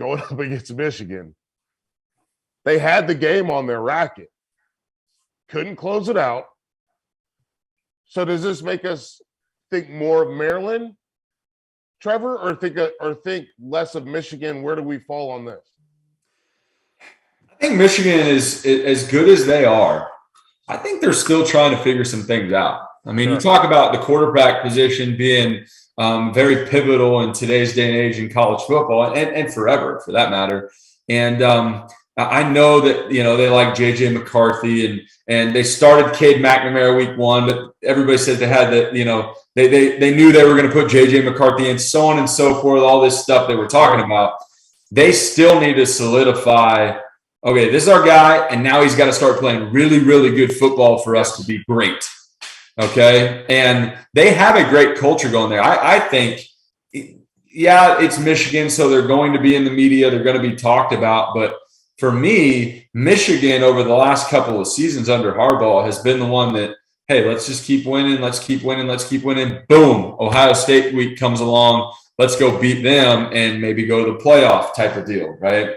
going up against Michigan. They had the game on their racket, couldn't close it out. So does this make us think more of Maryland, Trevor, or think less of Michigan? Where do we fall on this? I think Michigan is as good as they are. I think they're still trying to figure some things out. I mean, you talk about the quarterback position being very pivotal in today's day and age in college football and forever, for that matter. And I know that, they like J.J. McCarthy and they started Cade McNamara week 1, but everybody said they had that, they knew they were going to put J.J. McCarthy in, so on and so forth, all this stuff they were talking about. They still need to solidify, okay, this is our guy, and now he's got to start playing really, really good football for us to be great. Okay. And they have a great culture going there. I think, it's Michigan, so they're going to be in the media. They're going to be talked about. But for me, Michigan over the last couple of seasons under Harbaugh has been the one that, hey, let's just keep winning. Let's keep winning. Let's keep winning. Boom. Ohio State week comes along. Let's go beat them and maybe go to the playoff type of deal. Right.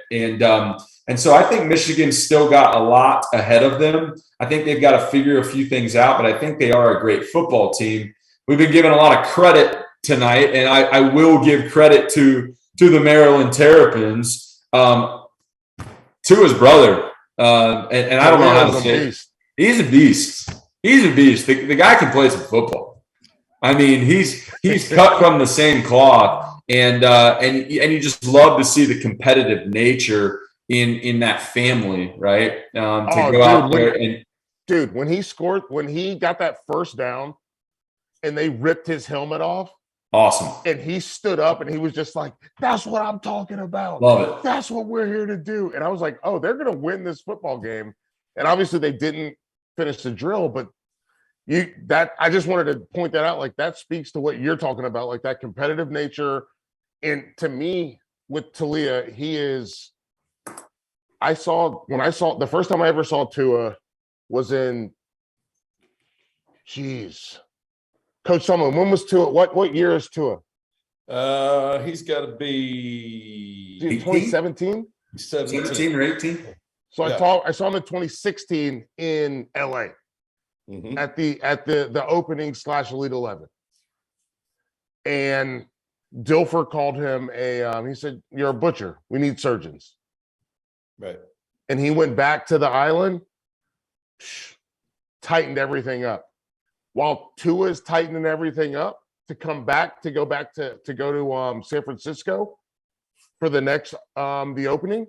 And so I think Michigan's still got a lot ahead of them. I think they've got to figure a few things out, but I think they are a great football team. We've been given a lot of credit tonight, and I will give credit to the Maryland Terrapins, to his brother. And I don't know how to say it. He's a beast. He's a beast. The guy can play some football. I mean, he's cut from the same cloth, and you just love to see the competitive nature in that family, right? When he got that first down and they ripped his helmet off. Awesome. And he stood up and he was just like, that's what I'm talking about. Love it. That's what we're here to do. And I was like, oh, they're going to win this football game. And obviously they didn't finish the drill, but I just wanted to point that out. Like, that speaks to what you're talking about, like that competitive nature. And to me, with Talia, the first time I ever saw Tua was in, Coach Sumlin. When was Tua? What year is Tua? He's got to be 2017? 17 or 18. So yeah. I saw him in 2016 in LA at the opening / Elite 11. And Dilfer called him he said, "You're a butcher. We need surgeons." Right. And he went back to the island, tightened everything up. While Tua's tightening everything up to go back to San Francisco for the next the opening,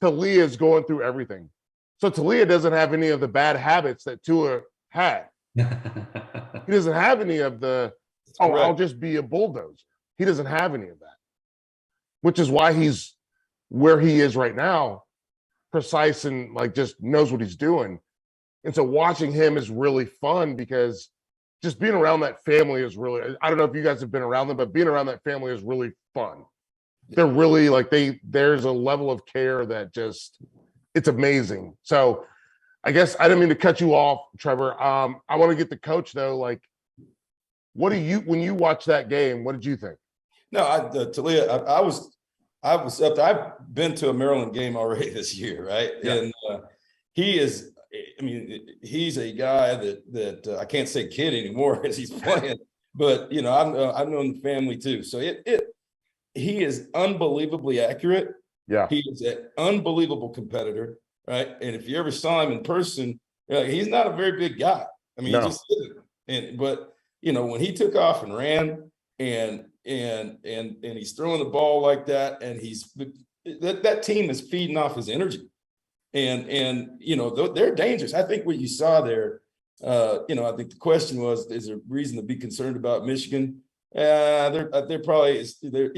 Talia's going through everything. So Talia doesn't have any of the bad habits that Tua had. He doesn't have any of the I'll just be a bulldozer. He doesn't have any of that, which is why he's where he is right now, precise and like just knows what he's doing. And so watching him is really fun because just being around that family is really, I don't know if you guys have been around them, but being around that family is really fun. They're really like, there's a level of care that it's amazing. So I guess I didn't mean to cut you off, Trevor. I want to get the coach though. Like, when you watch that game, what did you think? No, Talia, I was up there. I've been to a Maryland game already this year, right? Yeah. And he's a guy that I can't say kid anymore as he's playing, but I've known the family too. So he is unbelievably accurate. Yeah, he is an unbelievable competitor, right? And if you ever saw him in person, he's not a very big guy. I mean, he just isn't. But when he took off and ran, and he's throwing the ball like that, and that team is feeding off his energy. And they're dangerous. I think what you saw there, I think the question was, is there reason to be concerned about Michigan? They're obviously they're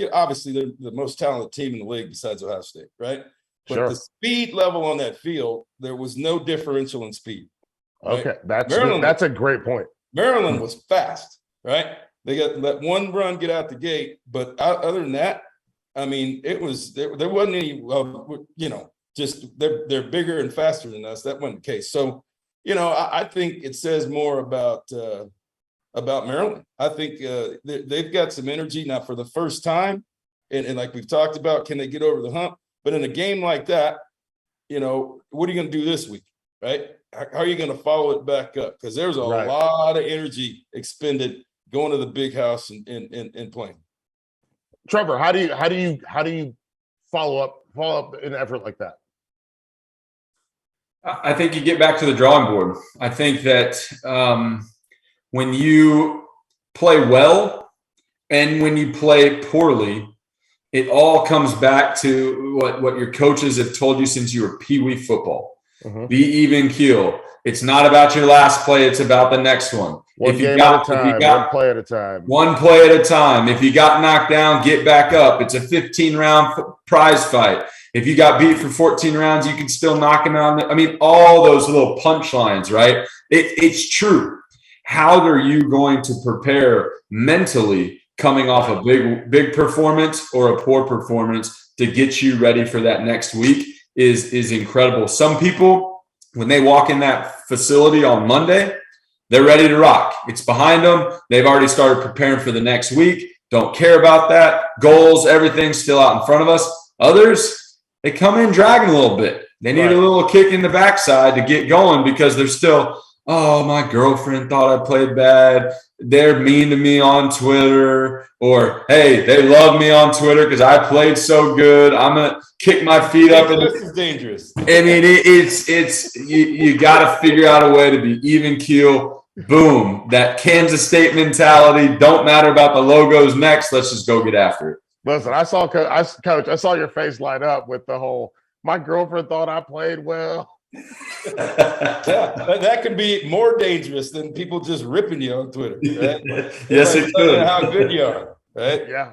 the most talented team in the league besides Ohio State, right? But the speed level on that field, there was no differential in speed. Right? Okay, that's a great point. Maryland was fast, right? They let one run get out the gate, but other than that, I mean, there wasn't any, just they're bigger and faster than us. That wasn't the case. So, I think it says more about Maryland. I think they've got some energy now for the first time And like we've talked about, can they get over the hump? But in a game like that, you know, what are you going to do this week, right? How are you going to follow it back up? Because there's a lot of energy expended going to the big house and playing. Trevor, how do you follow up an effort like that? I think you get back to the drawing board. I think that when you play well and when you play poorly, it all comes back to what your coaches have told you since you were peewee football. Be even keel. It's not about your last play. It's about the next one. One play at a time. One play at a time. If you got knocked down, get back up. It's a 15-round prize fight. If you got beat for 14 rounds, you can still knock him out. I mean, all those little punchlines, right? It's true. How are you going to prepare mentally coming off a big performance or a poor performance to get you ready for that next week is incredible. Some people, when they walk in that facility on Monday, they're ready to rock. It's behind them. They've already started preparing for the next week. Don't care about that. Goals, everything's still out in front of us. Others, they come in dragging a little bit. They need a little kick in the backside to get going because they're still, oh, my girlfriend thought I played bad. They're mean to me on Twitter. Or, hey, they love me on Twitter because I played so good. I'm going to kick my feet up. This is dangerous. I mean, it's you got to figure out a way to be even keel. Boom. That Kansas State mentality. Don't matter about the logos next. Let's just go get after it. Listen, Coach, I saw your face light up with the whole, my girlfriend thought I played well. That could be more dangerous than people just ripping you on Twitter. Right? Yes, it could. How good you are, right? Yeah.